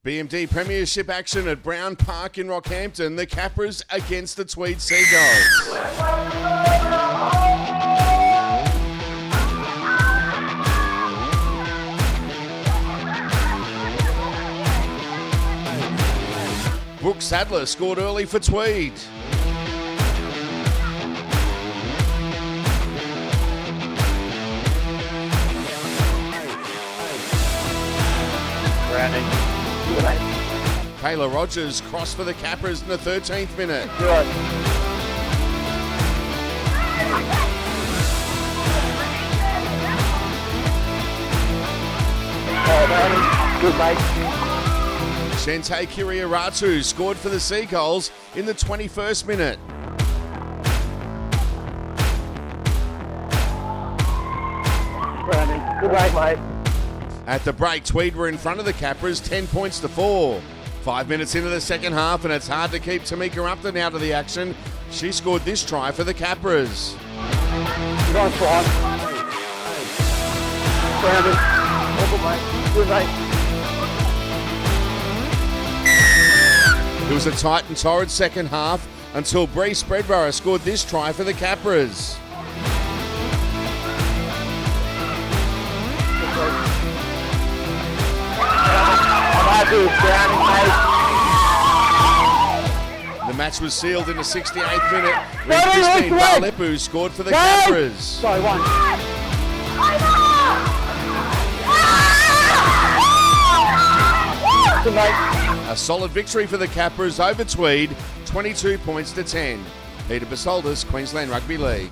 BMD Premiership action at Brown Park in Rockhampton. The Capras against the Tweed Seagulls. Brooke Sadler scored early for Tweed. Kayla Rogers crossed for the Capras in the 13th minute. Good. Good, mate. Shante Kiriaratu scored for the Seagulls in the 21st minute. Good work, mate. At the break, Tweed were in front of the Capras, 10 points to 4. 5 minutes into the second half, and it's hard to keep Tamika Upton out of the action. She scored this try for the Capras. Good on, Swan. Good, mate. It was a tight and torrid second half until Bree Spreadborough scored this try for the Capras. The match was sealed in the 68th minute when Christine Barlepu scored for the Capras. Sorry, one. Good, mate. A solid victory for the Capras over Tweed, 22 points to 10. Peter Basoldis, Queensland Rugby League.